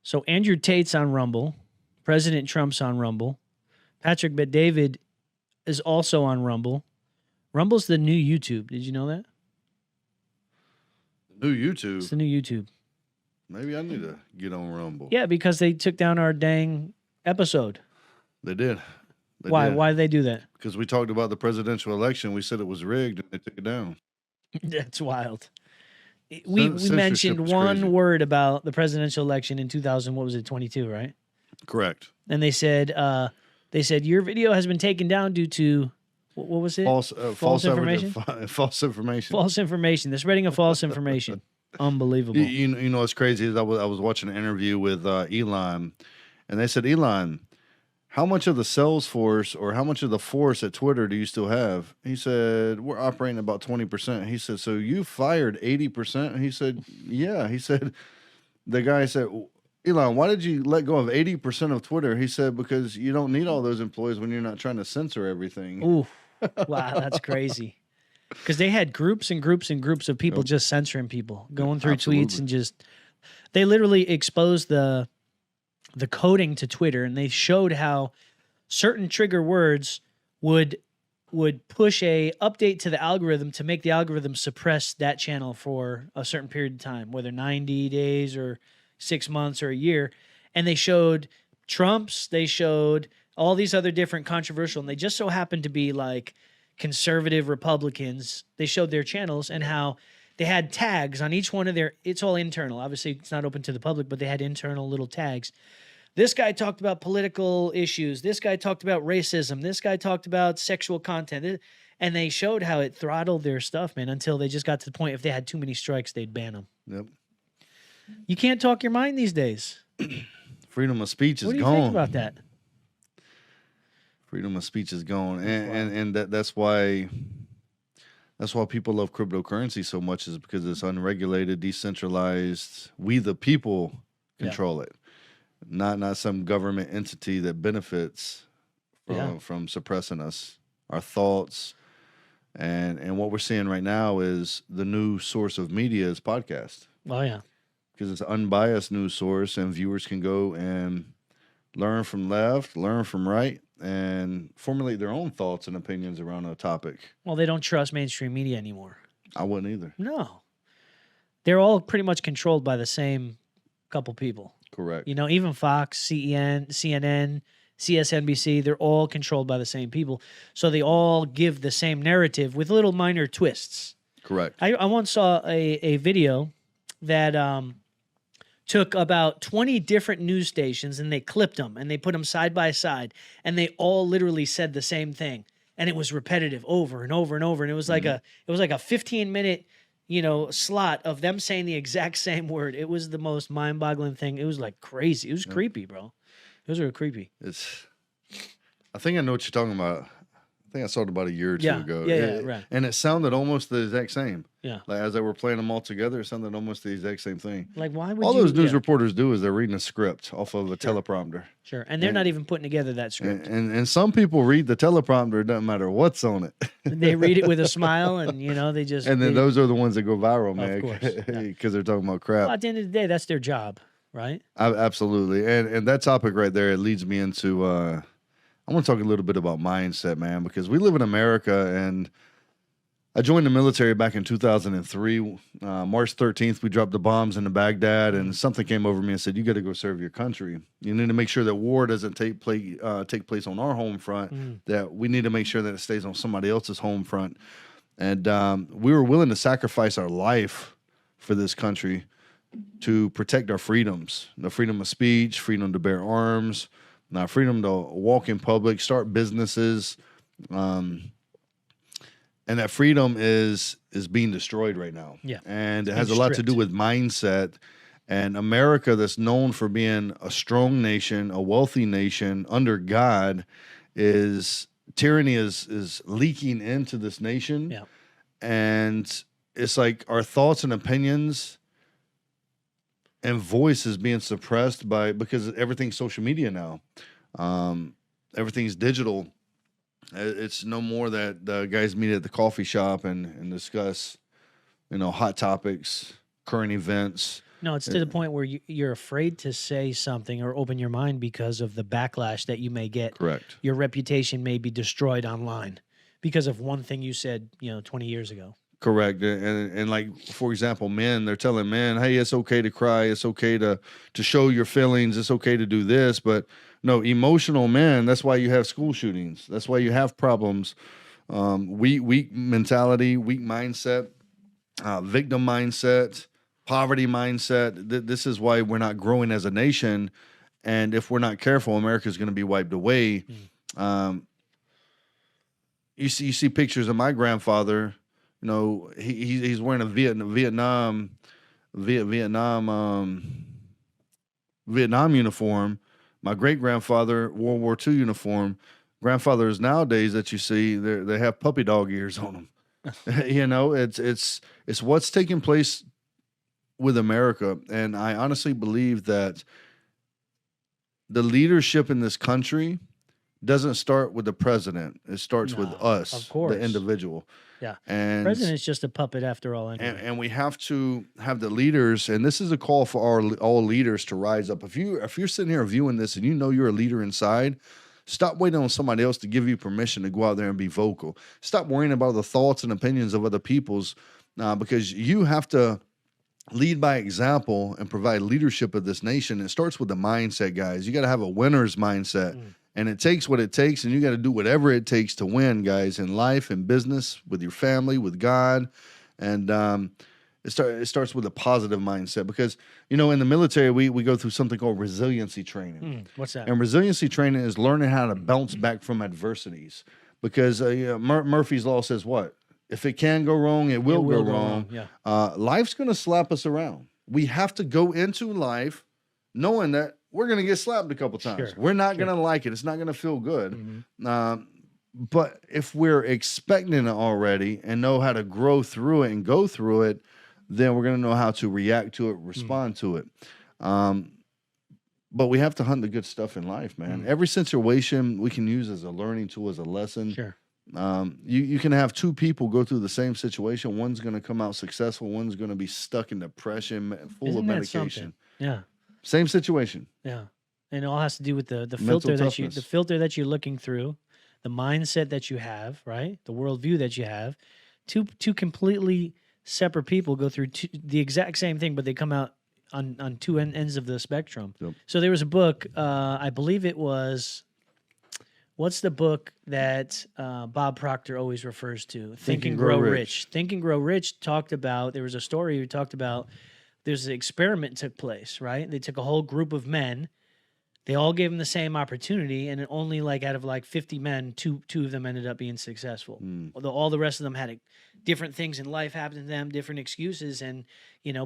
So Andrew Tate's on Rumble. President Trump's on Rumble. Patrick Bet-David is also on Rumble. Rumble's the new YouTube. Did you know that? New YouTube? It's the new YouTube. Maybe I need to get on Rumble. Yeah, because they took down our dang episode. They did. Why? Why did they do that? Because we talked about the presidential election. We said it was rigged, and they took it down. That's wild. We mentioned one word about the presidential election in 22, right? Correct. And they said your video has been taken down due to what was it? False information. False information. False information. The spreading of false information. Unbelievable. You know what's crazy is I was watching an interview with Elon, and they said, Elon, how much of the sales force or how much of the force at Twitter do you still have? He said, we're operating about 20%. He said, so you fired 80%? He said, yeah. He said, the guy said, Elon, why did you let go of 80% of Twitter? He said, because you don't need all those employees when you're not trying to censor everything. Ooh, wow, that's crazy. Because they had groups and groups and groups of people just censoring people, going through tweets and they literally exposed the coding to Twitter, and they showed how certain trigger words would push a update to the algorithm to make the algorithm suppress that channel for a certain period of time, whether 90 days or 6 months or a year. And they showed Trump's, they showed all these other different controversial, and they just so happened to be like conservative Republicans. They showed their channels and how they had tags on each one of their, it's all internal. Obviously, it's not open to the public, but they had internal little tags. This guy talked about political issues. This guy talked about racism. This guy talked about sexual content. And they showed how it throttled their stuff, man, until they just got to the point if they had too many strikes, they'd ban them. Yep. You can't talk your mind these days. Freedom of speech is gone. What do you think about that? Freedom of speech is gone. And that's why people love cryptocurrency so much, is because it's unregulated, decentralized. We the people control it. Not some government entity that benefits from suppressing us, our thoughts. And what we're seeing right now is the new source of media is podcast. Oh, yeah. Because it's an unbiased news source, and viewers can go and learn from left, learn from right, and formulate their own thoughts and opinions around a topic. Well, they don't trust mainstream media anymore. I wouldn't either. No. They're all pretty much controlled by the same couple people. Correct. You know, even Fox, CNN, CSNBC, they're all controlled by the same people. So they all give the same narrative with little minor twists. Correct. I once saw a video that took about 20 different news stations, and they clipped them and they put them side by side, and they all literally said the same thing, and it was repetitive over and over and over, and it was like a 15-minute slot of them saying the exact same word. It was the most mind-boggling thing. It was like crazy. It was creepy, bro. It was real creepy. I think I know what you're talking about. I think I saw it about a year or two ago. Yeah, right. And it sounded almost the exact same. Yeah. Like as they were playing them all together, it sounded almost the exact same thing. Like, why would all those news reporters do is they're reading a script off of a teleprompter. Sure. And they're not even putting together that script. And some people read the teleprompter, it doesn't matter what's on it. They read it with a smile, and they just. And then those are the ones that go viral, man. Of course. Because they're talking about crap. Well, at the end of the day, that's their job, right? Absolutely. And that topic right there, it leads me into I want to talk a little bit about mindset, man, because we live in America, and I joined the military back in 2003. March 13th, we dropped the bombs into Baghdad, and something came over me and said, you got to go serve your country. You need to make sure that war doesn't take place on our home front, that we need to make sure that it stays on somebody else's home front. And we were willing to sacrifice our life for this country to protect our freedoms, the freedom of speech, freedom to bear arms, freedom to walk in public, start businesses, and that freedom is being destroyed right now. Yeah, and it has a lot to do with mindset. And America, that's known for being a strong nation, a wealthy nation under God, tyranny is leaking into this nation. Yeah, and it's like our thoughts and opinions and voice is being suppressed because everything's social media now. Everything's digital. It's no more that the guys meet at the coffee shop and discuss, hot topics, current events. No, it's to the point where you're afraid to say something or open your mind because of the backlash that you may get. Correct. Your reputation may be destroyed online because of one thing you said, 20 years ago. Correct. And like, for example, men, they're telling men, hey, it's okay to cry. It's okay to show your feelings. It's okay to do this. But no, emotional men, that's why you have school shootings. That's why you have problems. Weak mentality, weak mindset, victim mindset, poverty mindset. This is why we're not growing as a nation. And if we're not careful, America's going to be wiped away. You see pictures of my grandfather. He's wearing a Vietnam uniform. My great grandfather, World War II uniform. Grandfathers nowadays that you see, they have puppy dog ears on them. It's what's taking place with America, and I honestly believe that the leadership in this country doesn't start with the president. It starts with us, of course, the individual. Yeah, and president's just a puppet after all. Anyway. And we have to have the leaders, and this is a call for all leaders to rise up. If you're sitting here viewing this and you know you're a leader inside, stop waiting on somebody else to give you permission to go out there and be vocal. Stop worrying about the thoughts and opinions of other people's, because you have to lead by example and provide leadership of this nation. It starts with the mindset, guys. You got to have a winner's mindset. And it takes what it takes, and you got to do whatever it takes to win, guys, in life, in business, with your family, with God. And it starts with a positive mindset because, in the military, we go through something called resiliency training. What's that? And resiliency training is learning how to bounce back from adversities because Murphy's Law says what? If it can go wrong, it will go wrong. Yeah. Life's going to slap us around. We have to go into life knowing that we're going to get slapped a couple times. Sure. We're not going to like it. It's not going to feel good. But if we're expecting it already and know how to grow through it and go through it, then we're going to know how to react to it, respond to it. But we have to hunt the good stuff in life, man. Every situation we can use as a learning tool, as a lesson. Sure. You can have two people go through the same situation. One's going to come out successful. One's going to be stuck in depression, full of medication. Yeah. Same situation. Yeah. And it all has to do with the filter that you're looking through, the mindset that you have, right? The worldview that you have. Two completely separate people go through the exact same thing, but they come out on two ends of the spectrum. Yep. So there was a book, I believe it was, what's the book that Bob Proctor always refers to? Think and Grow Rich. Think and Grow Rich talked about, there was a story who talked about, there's an experiment took place, right? They took a whole group of men. They all gave them the same opportunity, and only out of 50 men, two of them ended up being successful. Although all the rest of them had different things in life happen to them, different excuses, and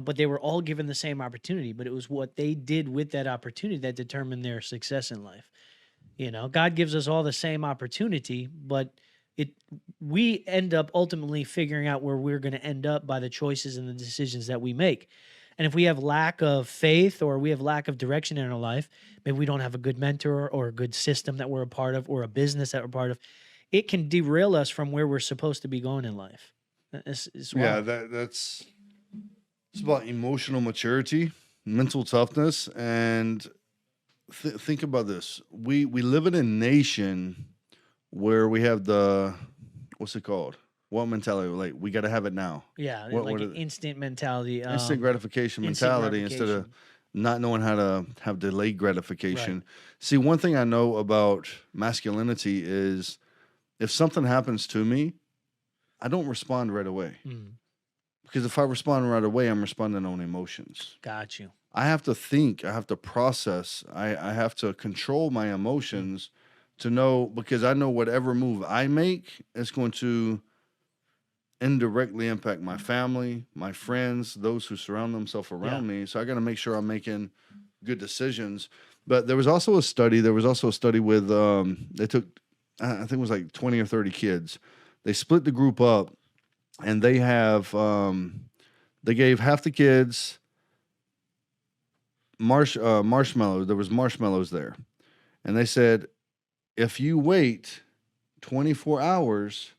but they were all given the same opportunity. But it was what they did with that opportunity that determined their success in life. God gives us all the same opportunity, but we end up ultimately figuring out where we're going to end up by the choices and the decisions that we make. And if we have lack of faith or we have lack of direction in our life, maybe we don't have a good mentor or a good system that we're a part of or a business that we're part of, it can derail us from where we're supposed to be going in life. It's about emotional maturity, mental toughness, and think about this. We live in a nation where we have what's it called? What mentality? We got to have it now. Yeah, an instant mentality. Instant gratification mentality instead of not knowing how to have delayed gratification. Right. See, one thing I know about masculinity is if something happens to me, I don't respond right away. Because if I respond right away, I'm responding on emotions. Got you. I have to think. I have to process. I have to control my emotions to know, because I know whatever move I make is going to indirectly impact my family, my friends, those who surround themselves around me. So I got to make sure I'm making good decisions. But there was also a study. With they took, I think it was 20 or 30 kids. They split the group up, and they gave half the kids marshmallows. There was marshmallows there, and they said, if you wait 24 hours.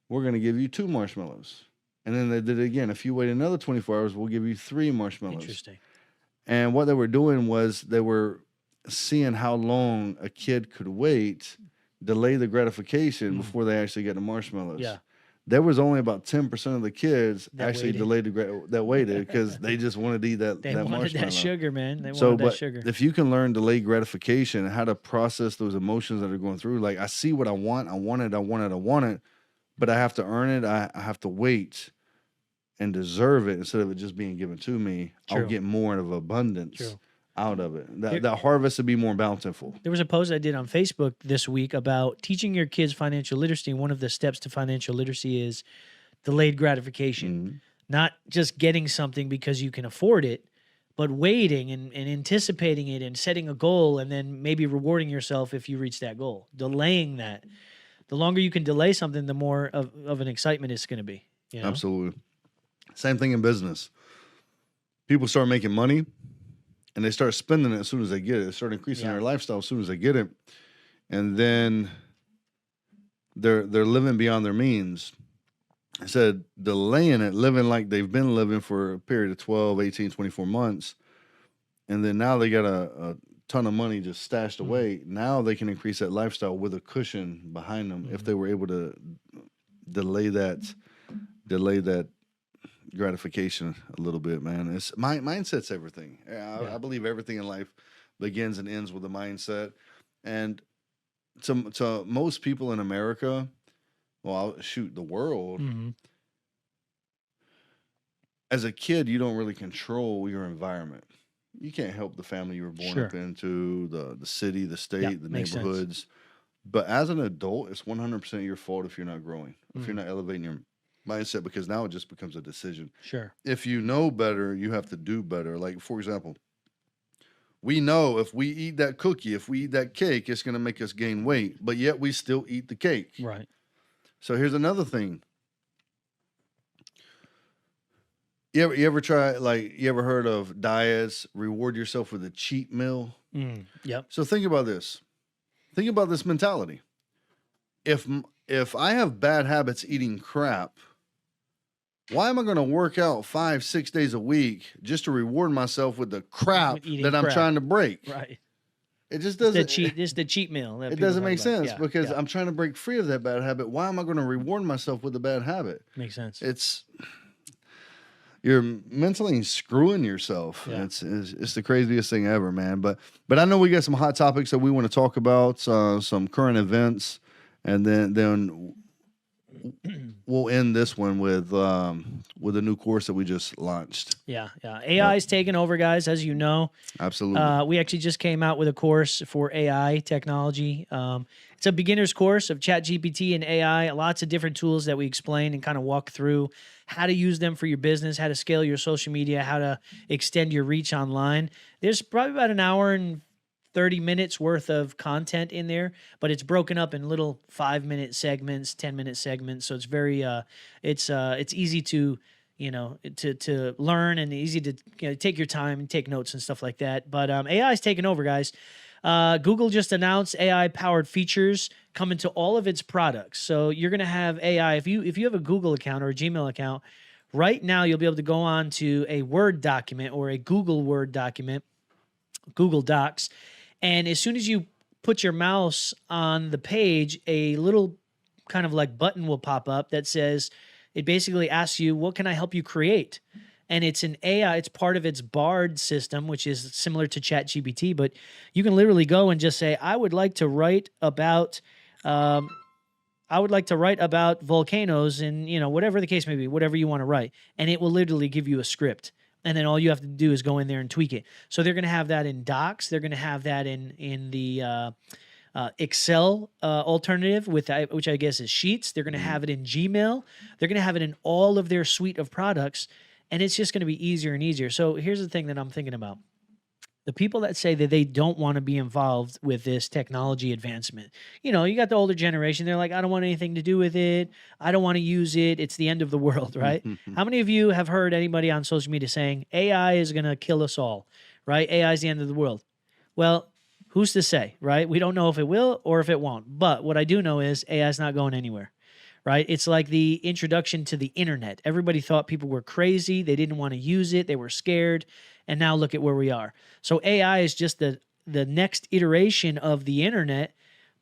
We're going to give you 2 marshmallows. And then they did it again. If you wait another 24 hours, we'll give you 3 marshmallows. Interesting. And what they were doing was they were seeing how long a kid could wait, delay the gratification before they actually get the marshmallows. Yeah. There was only about 10% of the kids That actually waited. delayed that waited because they just wanted to eat that They that wanted marshmallow. that sugar, man. They So, wanted that but sugar. if you can learn delayed gratification and how to process those emotions that are going through, like I see what I want, I want it, but I have to earn it. I have to wait and deserve it instead of it just being given to me. True. I'll get more of abundance True. out of it. That harvest would be more bountiful. There was a post I did on Facebook this week about teaching your kids financial literacy. And one of the steps to financial literacy is delayed gratification. Not just getting something because you can afford it, but waiting and anticipating it and setting a goal and then maybe rewarding yourself if you reach that goal. Delaying that. The longer you can delay something, the more of an excitement it's going to be. You know? Absolutely. Same thing in business. People start making money and they start spending it as soon as they get it. They start increasing their lifestyle as soon as they get it. And then they're living beyond their means. I said delaying it, living like they've been living for a period of 12, 18, 24 months. And then now they got a ton of money just stashed away. Now they can increase that lifestyle with a cushion behind them if they were able to delay that gratification a little bit, man. It's mindset's everything. I believe everything in life begins and ends with a mindset. And to most people in America, well, the world, as a kid, you don't really control your environment. You can't help the family you were born up into, the city, the state, the neighborhoods. But as an adult, it's 100% your fault if you're not growing, if you're not elevating your mindset, because now it just becomes a decision. Sure. If you know better, you have to do better. Like, for example, we know if we eat that cookie, if we eat that cake, it's going to make us gain weight, but yet we still eat the cake. Right. So here's another thing. You ever try, like, you ever heard of diets, reward yourself with a cheat meal? Yep. So think about this. Think about this mentality. If I have bad habits eating crap, why am I going to work out 5-6 days a week just to reward myself with the crap that I'm trying to break? Right. It just doesn't. It's the cheat meal. It doesn't make sense because I'm trying to break free of that bad habit. Why am I going to reward myself with a bad habit? Makes sense. You're mentally screwing yourself. Yeah. It's the craziest thing ever, man. But I know we got some hot topics that we want to talk about, some current events, and then we'll end this one with a new course that we just launched. Yeah. AI is taking over, guys, as you know. Absolutely. We actually just came out with a course for AI technology. It's a beginner's course of ChatGPT and AI, lots of different tools that we explain and kind of walk through how to use them for your business, how to scale your social media, how to extend your reach online. There's probably about an hour and 30 minutes worth of content in there, but it's broken up in little 5-minute segments, 10-minute segments. So it's very, it's easy to, to learn and easy to take your time and take notes and stuff like that. But AI is taking over, guys. Google just announced AI-powered features coming to all of its products. So you're going to have AI. If you have a Google account or a Gmail account, right now you'll be able to go on to a Word document or a Google Word document, Google Docs, and as soon as you put your mouse on the page, a little kind of like button will pop up that says, it basically asks you, what can I help you create? And it's an AI, it's part of its Bard system, which is similar to ChatGPT, but you can literally go and just say, I would like to write about volcanoes and, whatever the case may be, whatever you want to write. And it will literally give you a script. And then all you have to do is go in there and tweak it. So they're going to have that in Docs. They're going to have that in the Excel alternative, which I guess is Sheets. They're going to have it in Gmail. They're going to have it in all of their suite of products. And it's just going to be easier and easier. So here's the thing that I'm thinking about. The people that say that they don't want to be involved with this technology advancement, you got the older generation. They're like, I don't want anything to do with it. I don't want to use it. It's the end of the world, right? How many of you have heard anybody on social media saying AI is going to kill us all, right? AI is the end of the world. Well, who's to say, right? We don't know if it will or if it won't. But what I do know is AI is not going anywhere, right? It's like the introduction to the internet. Everybody thought people were crazy. They didn't want to use it. They were scared. And now look at where we are. So AI is just the next iteration of the internet,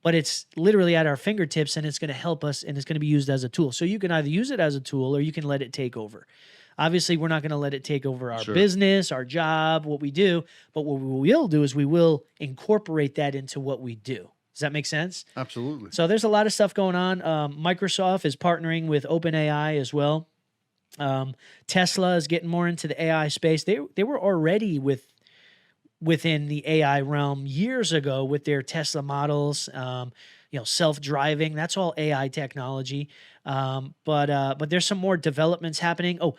but it's literally at our fingertips, and it's going to help us, and it's going to be used as a tool. So you can either use it as a tool or you can let it take over. Obviously, we're not going to let it take over our business, our job, what we do. But what we will do is we will incorporate that into what we do. Does that make sense? Absolutely. So there's a lot of stuff going on. Microsoft is partnering with OpenAI as well. Tesla is getting more into the AI space. They were already within the AI realm years ago with their Tesla models. Self-driving. That's all AI technology. But there's some more developments happening. Oh,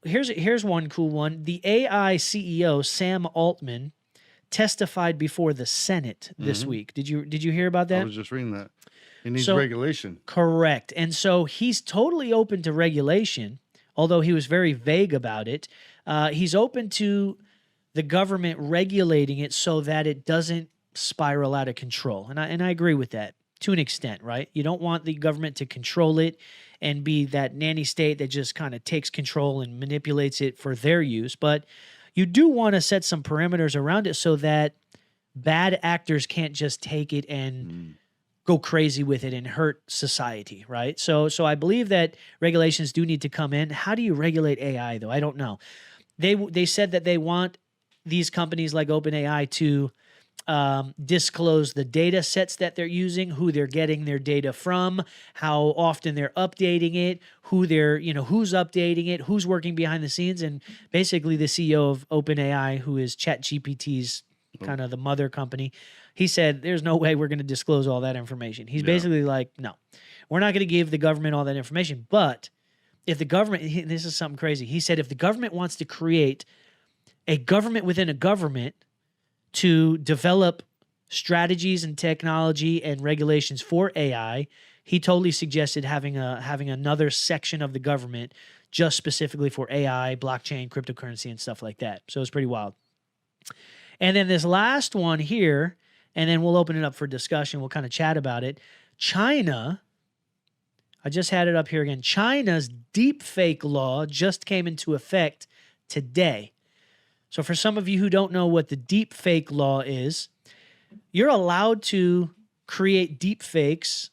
here's one cool one. The AI CEO, Sam Altman, testified before the Senate this week. Did you hear about that? I was just reading that. He needs regulation. Correct. And so he's totally open to regulation, although he was very vague about it. He's open to the government regulating it so that it doesn't spiral out of control. And I agree with that to an extent, right? You don't want the government to control it and be that nanny state that just kind of takes control and manipulates it for their use. But you do want to set some parameters around it so that bad actors can't just take it and go crazy with it and hurt society, right? So I believe that regulations do need to come in. How do you regulate AI, though? I don't know. They said that they want these companies like OpenAI to disclose the data sets that they're using, who they're getting their data from, how often they're updating it, who's updating it, who's working behind the scenes. And basically the CEO of OpenAI, who is ChatGPT's kind of the mother company, he said, there's no way we're going to disclose all that information. He's basically like, no, we're not going to give the government all that information. But if the government, this is something crazy. He said, if the government wants to create a government within a government to develop strategies and technology and regulations for AI, he totally suggested having another section of the government just specifically for AI, blockchain, cryptocurrency, and stuff like that. So it's pretty wild. And then this last one here, and then we'll open it up for discussion. We'll kind of chat about it. China, I just had it up here again. China's deepfake law just came into effect today. So for some of you who don't know what the deepfake law is, you're allowed to create deepfakes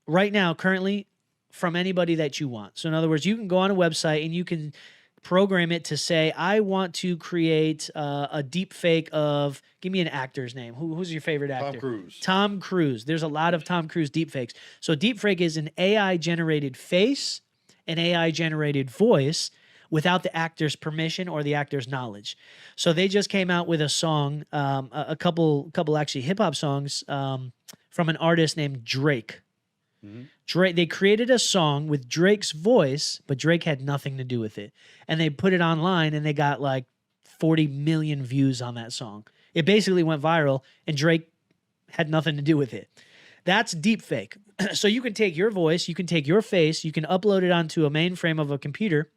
right now, currently, from anybody that you want. So in other words, you can go on a website and you can program it to say, I want to create a deepfake of, give me an actor's name. Who's your favorite actor? Tom Cruise. Tom Cruise. There's a lot of Tom Cruise deepfakes. So deepfake is an AI-generated face, an AI-generated voice, without the actor's permission or the actor's knowledge. So they just came out with a song, a couple actually hip-hop songs from an artist named Drake. Drake. They created a song with Drake's voice, but Drake had nothing to do with it. And they put it online, and they got like 40 million views on that song. It basically went viral, and Drake had nothing to do with it. That's deepfake. So you can take your voice, you can take your face, you can upload it onto a mainframe of a computer,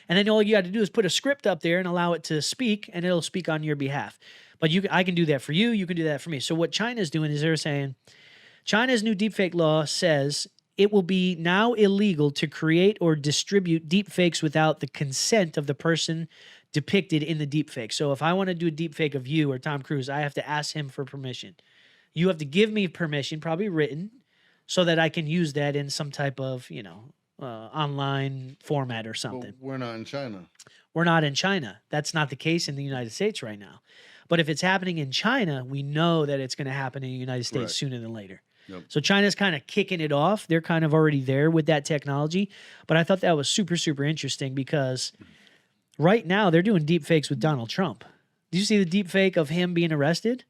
and then all you got to do is put a script up there and allow it to speak, and it'll speak on your behalf. But I can do that for you. You can do that for me. So what China's doing is they're saying, China's new deepfake law says it will be now illegal to create or distribute deepfakes without the consent of the person depicted in the deepfake. So if I want to do a deepfake of you or Tom Cruise, I have to ask him for permission. You have to give me permission, probably written, so that I can use that in some type of, online format or something. But we're not in China. We're not in China. That's not the case in the United States right now. But if it's happening in China, we know that it's going to happen in the United States sooner than later. Yep. So China's kind of kicking it off. They're kind of already there with that technology. But I thought that was super, super interesting because right now they're doing deep fakes with Donald Trump. Did you see the deep fake of him being arrested?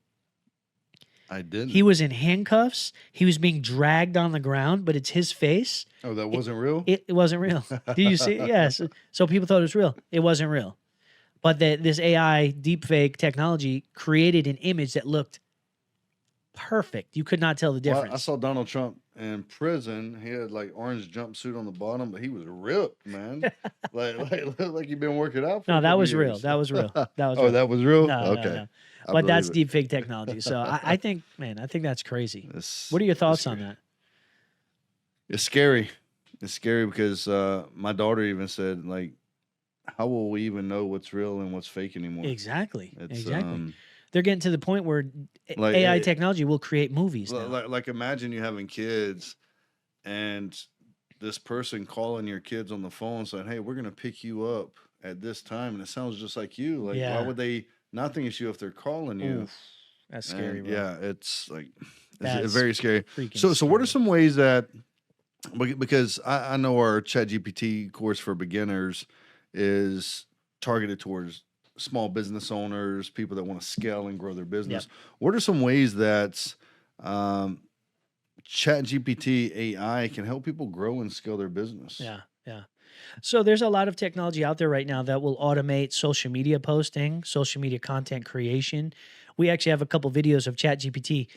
I didn't. He was in handcuffs. He was being dragged on the ground, but it's his face. Oh, that wasn't real? It wasn't real. Did you see it? Yes. So people thought it was real. It wasn't real. But this AI deepfake technology created an image that looked perfect. You could not tell the difference. Well, I saw Donald Trump in prison. He had like orange jumpsuit on the bottom, but he was ripped, man. like he'd been working out for No, a that couple was years. real. That was real. That was Oh, real. that was real? No, okay. no. But that's deepfake technology. So I think that's crazy. What are your thoughts on that? It's scary. It's scary because my daughter even said, like, how will we even know what's real and what's fake anymore? Exactly. It's Exactly. They're getting to the point where like AI technology will create movies now. like imagine you having kids and this person calling your kids on the phone saying, "Hey, we're gonna pick you up at this time," and it sounds just like you. Like, why would they not think it's you if they're calling you? Oof, that's scary, And bro. yeah, it's like That's it's very scary. freaking So what are scary. some ways that because I know our ChatGPT course for beginners is targeted towards small business owners, people that want to scale and grow their business. What are some ways that um, ChatGPT AI can help people grow and scale their business? Yeah. So there's a lot of technology out there right now that will automate social media posting, social media content creation. We actually have a couple videos of ChatGPT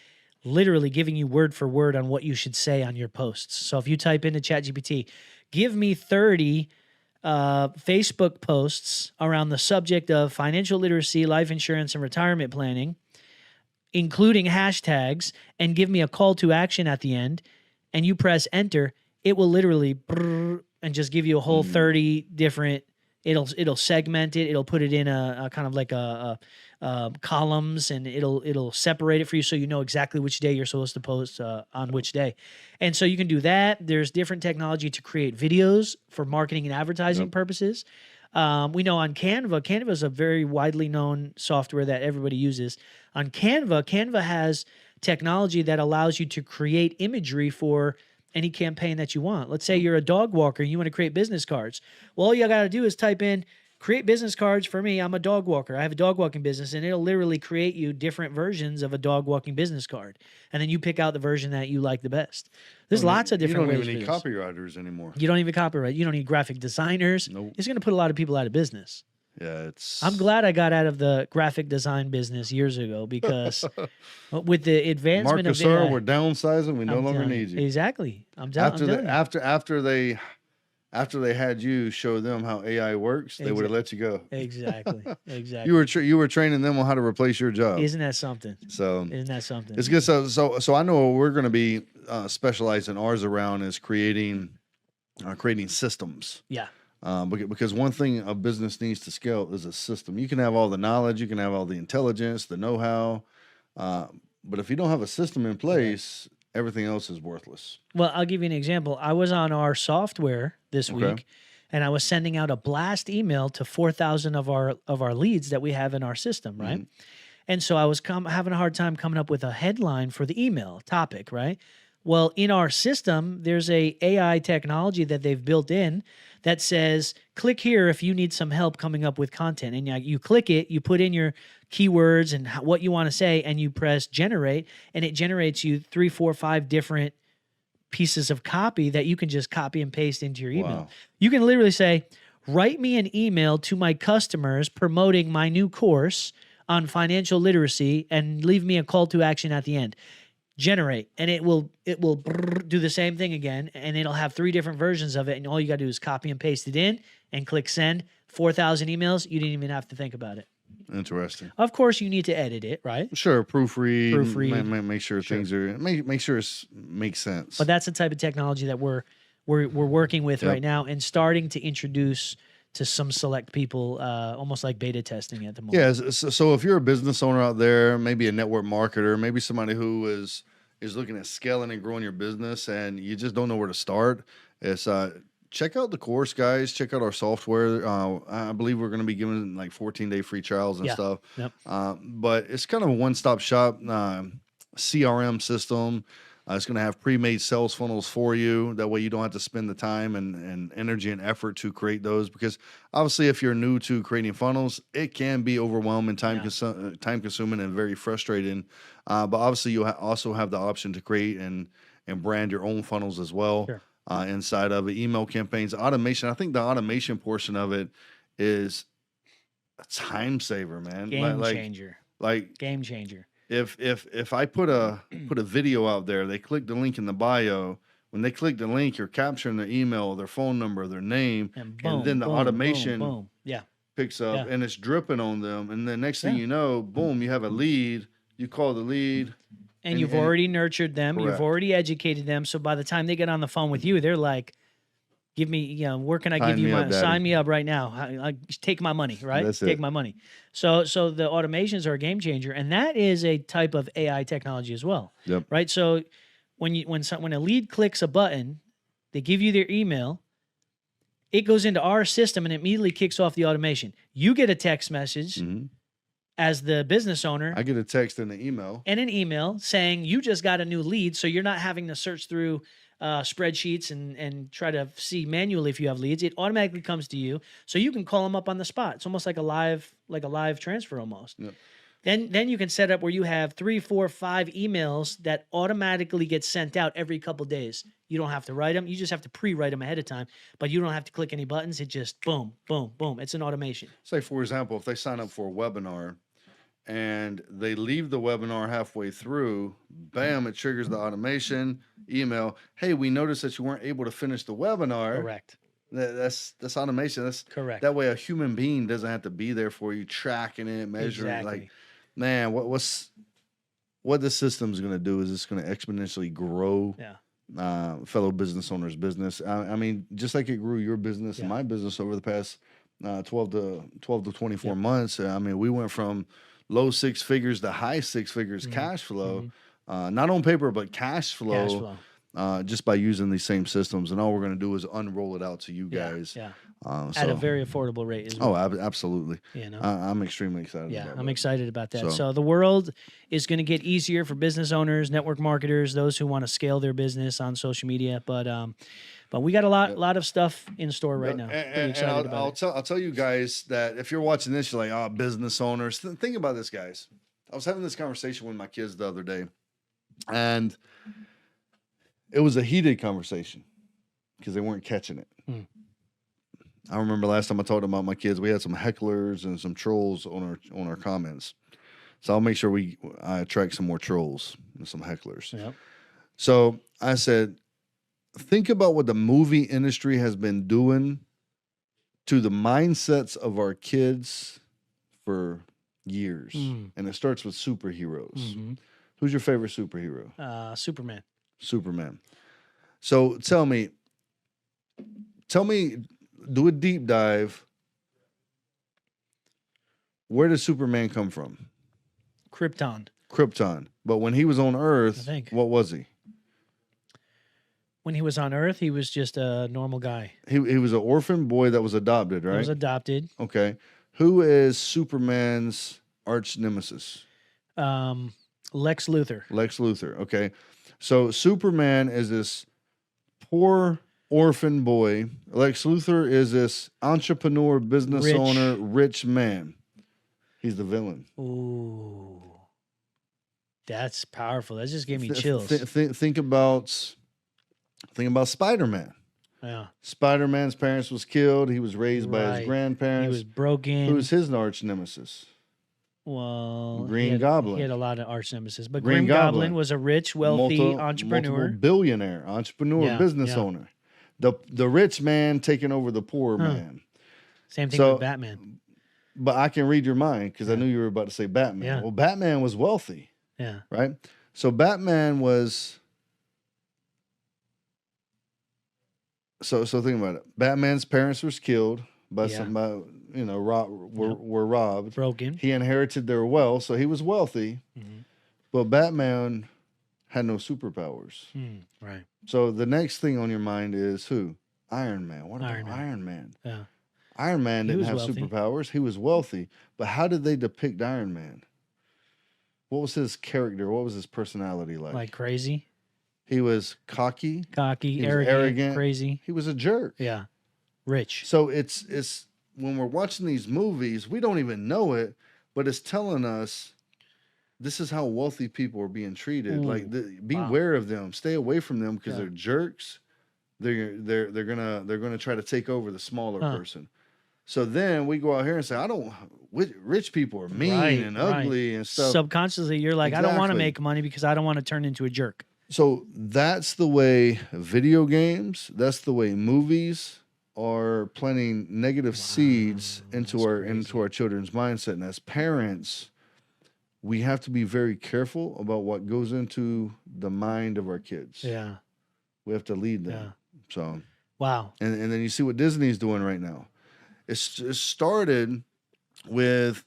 literally giving you word for word on what you should say on your posts. So if you type into ChatGPT, give me 30 Facebook posts around the subject of financial literacy, life insurance, and retirement planning, including hashtags, and give me a call to action at the end, and you press enter, it will literally and just give you a whole 30 different. It'll segment it. It'll put it in a kind of like a columns, and it'll separate it for you so you know exactly which day you're supposed to post on which day. And so you can do that. There's different technology to create videos for marketing and advertising purposes. We know on Canva is a very widely known software that everybody uses. On Canva has technology that allows you to create imagery for any campaign that you want. Let's say you're a dog walker and you want to create business cards. Well, all you got to do is type in create business cards for me. I'm a dog walker. I have a dog walking business, and it'll literally create you different versions of a dog walking business card. And then you pick out the version that you like the best. There's lots of different ways. You don't even need copywriters anymore. You don't even copyright. You don't need graphic designers. Nope. It's going to put a lot of people out of business. Yeah, I'm glad I got out of the graphic design business years ago because with the advancement Marcus, of AI, we're downsizing. We no longer need you. Exactly. After they had you show them how AI works, they would have let you go. Exactly. You were training them on how to replace your job. Isn't that something? So It's good. So I know what we're going to be specializing ours around is creating systems. Yeah. Because one thing a business needs to scale is a system. You can have all the knowledge, you can have all the intelligence, the know-how, but if you don't have a system in place, everything else is worthless. Well, I'll give you an example. I was on our software this week, and I was sending out a blast email to 4,000 of our leads that we have in our system, right? Mm-hmm. And so I was having a hard time coming up with a headline for the email topic, right? Well, in our system, there's a AI technology that they've built in that says, click here if you need some help coming up with content. And you click it, you put in your keywords and what you want to say, and you press generate, and it generates you 3, 4, 5 different pieces of copy that you can just copy and paste into your email. Wow. You can literally say, write me an email to my customers promoting my new course on financial literacy and leave me a call to action at the end. Generate, and it will do the same thing again, and it'll have 3 different versions of it, and all you got to do is copy and paste it in and click send. 4,000 emails, you didn't even have to think about it. Interesting. Of course, you need to edit it, right? Sure, proofread. Make sure things are make sure it makes sense. But that's the type of technology that we're working with right now, and starting to introduce to some select people, almost like beta testing at the moment. Yeah, so if you're a business owner out there, maybe a network marketer, maybe somebody who is looking at scaling and growing your business and you just don't know where to start, it's check out the course, guys. Check out our software. I believe we're going to be giving like 14-day free trials and stuff. Yep. But it's kind of a one-stop shop CRM system. It's going to have pre-made sales funnels for you. That way you don't have to spend the time and energy and effort to create those. Because obviously if you're new to creating funnels, it can be overwhelming, time-consuming, and very frustrating. But obviously you also have the option to create and brand your own funnels as well. Sure. Inside of it. Email campaigns, automation. I think the automation portion of it is a time saver, man. Game changer. Game changer. If I put a video out there, they click the link in the bio. When they click the link, you're capturing their email, their phone number, their name, and then the automation picks up and it's dripping on them. And the next thing you know, boom, you have a lead. You call the lead, And you've already nurtured them. Correct. You've already educated them. So by the time they get on the phone with you, they're like, give me, where can I give you my, sign me up right now. I take my money, right? Take my money. So the automations are a game changer. And that is a type of AI technology as well. Yep. Right. So when a lead clicks a button, they give you their email, it goes into our system and immediately kicks off the automation. You get a text message as the business owner. I get a text and an email. And an email saying you just got a new lead, so you're not having to search through spreadsheets and try to see manually if you have leads. It automatically comes to you, so you can call them up on the spot. It's almost like a live transfer almost. Yep. Then you can set up where you have 3, 4, 5 emails that automatically get sent out every couple days. You don't have to write them. You just have to pre-write them ahead of time, but you don't have to click any buttons. It just boom, boom, boom. It's an automation. Say, for example, if they sign up for a webinar and they leave the webinar halfway through, bam, it triggers the automation email. Hey, we noticed that you weren't able to finish the webinar. Correct. That's automation. That's correct. That way a human being doesn't have to be there for you, tracking it, measuring it. Like, man, what the system's going to do is it's going to exponentially grow fellow business owners' business. I mean, just like it grew your business and my business over the past 12 to 24 months. I mean, we went from low 6 figures to high 6 figures cash flow, not on paper, but cash flow. Just by using these same systems. And all we're going to do is unroll it out to you guys. At a very affordable rate as well. Oh, absolutely. I'm extremely excited about that. I'm excited about that. So the world is going to get easier for business owners, network marketers, those who want to scale their business on social media. But we got a lot of stuff in store right now. And I'll tell you guys that if you're watching this, you're like, oh, business owners. Think about this, guys. I was having this conversation with my kids the other day, and it was a heated conversation because they weren't catching it. I remember last time I talked about my kids, we had some hecklers and some trolls on our comments. So I'll make sure I attract some more trolls and some hecklers. Yep. So I said, think about what the movie industry has been doing to the mindsets of our kids for years. And it starts with superheroes. Who's your favorite superhero? Superman. So tell me, do a deep dive. Where does Superman come from? Krypton. But when he was on Earth, what was he? When he was on Earth, he was just a normal guy. He was an orphan boy that was adopted, right? He was adopted. Okay. Who is Superman's arch nemesis? Lex Luthor. Okay. So Superman is this poor orphan boy. Lex Luthor is this entrepreneur, business owner, rich man. He's the villain. Ooh. That's powerful. That just gave me chills. Think about Spider-Man. Yeah. Spider-Man's parents was killed. He was raised by his grandparents. He was broken. Who's his arch nemesis? Well, Green Goblin. He had a lot of arch nemesis, but Green Goblin was a rich, wealthy entrepreneur, multiple billionaire, business owner. The rich man taking over the poor man. Same thing with Batman. But I can read your mind because I knew you were about to say Batman. Yeah. Well, Batman was wealthy. Yeah. Right? So Batman was... So think about it. Batman's parents was killed by somebody, were robbed. Broken. He inherited their wealth, so he was wealthy. But Batman had no superpowers. Right. So the next thing on your mind is who? Iron Man. What about Iron Man? Yeah. Iron Man didn't have superpowers. He was wealthy. But how did they depict Iron Man? What was his character? What was his personality like? Like crazy? He was cocky, arrogant, crazy. He was a jerk. Yeah. Rich. So it's when we're watching these movies, we don't even know it, but it's telling us this is how wealthy people are being treated. Ooh, beware of them. Stay away from them because they're jerks. They're gonna try to take over the smaller person. So then we go out here and say, rich people are mean and ugly and stuff. Subconsciously, you're like, I don't want to make money because I don't want to turn into a jerk. So that's the way video games, that's the way movies are planting negative seeds into our children's mindset. And as parents, we have to be very careful about what goes into the mind of our kids. Yeah. We have to lead them. Yeah. So, wow. And then you see what Disney's doing right now. It started with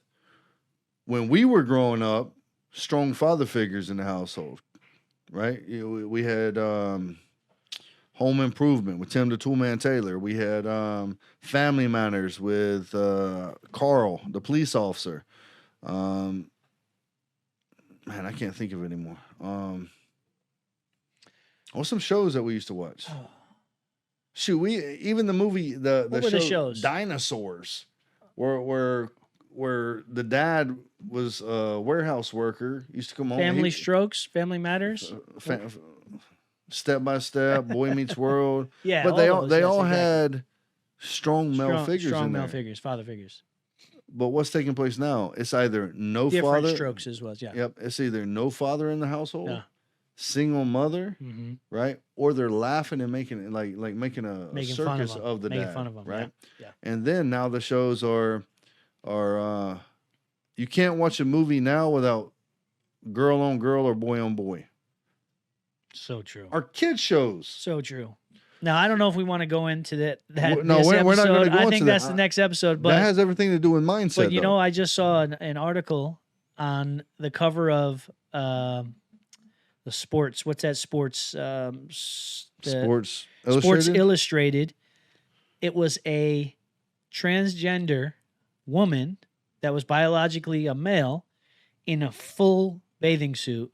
when we were growing up, strong father figures in the household, right? We had Home Improvement with Tim the Toolman Taylor. We had Family Manners with Carl, the police officer. Man, I can't think of it anymore. What's some shows that we used to watch? Shoot, even the movie the shows Dinosaurs, where the dad was a warehouse worker, used to come home. Family Strokes, Family Matters, Step by Step, Boy Meets World. Yeah, but they all had strong male figures in there. Figures, father figures. But what's taking place now? It's either no Different father. strokes as well. Yeah. Yep. It's either no father in the household. Yeah. Single mother, mm-hmm. right? Or they're laughing and making it like making a circus of the dad, fun of them, right? Yeah. And then now the shows are you can't watch a movie now without girl on girl or boy on boy. So true. Our kids shows. So true. Now I don't know if we want to go into that. No, we're not going to go into that. I think that's the next episode. But that has everything to do with mindset. But you know, I just saw an article on the cover of the sports. What's that sports? Sports Illustrated. Sports Illustrated. It was a transgender woman that was biologically a male in a full bathing suit,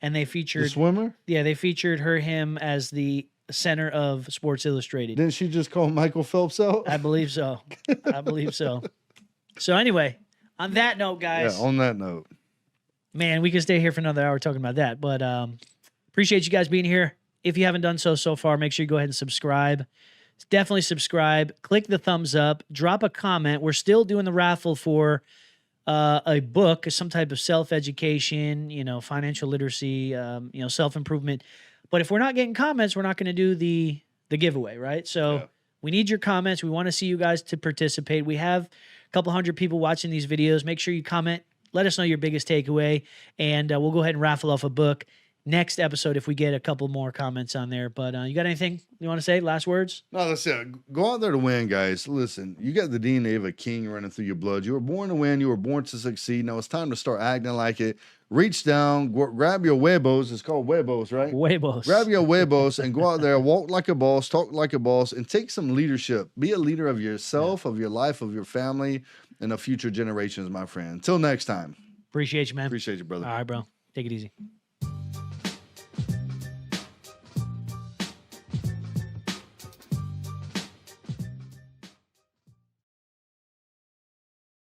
and they featured the swimmer. Yeah, they featured him as the center of Sports Illustrated. Didn't she just call Michael Phelps out? I believe so. So anyway, on that note, guys. Yeah, on that note. Man, we could stay here for another hour talking about that. But appreciate you guys being here. If you haven't done so far, make sure you go ahead and subscribe. Definitely subscribe. Click the thumbs up. Drop a comment. We're still doing the raffle for a book, some type of self-education, financial literacy, self-improvement. But if we're not getting comments, we're not going to do the giveaway, right? So we need your comments. We want to see you guys to participate. We have a couple hundred people watching these videos. Make sure you comment. Let us know your biggest takeaway, and we'll go ahead and raffle off a book next episode if we get a couple more comments on there. But you got anything you want to say? Last words? No, that's it. Go out there to win, guys. Listen, you got the DNA of a king running through your blood. You were born to win. You were born to succeed. Now it's time to start acting like it. Reach down, grab your huevos. It's called huevos, right? Huevos. Grab your huevos and go out there, walk like a boss, talk like a boss, and take some leadership. Be a leader of yourself, of your life, of your family, and of future generations, my friend. Until next time. Appreciate you, man. Appreciate you, brother. All right, bro. Take it easy.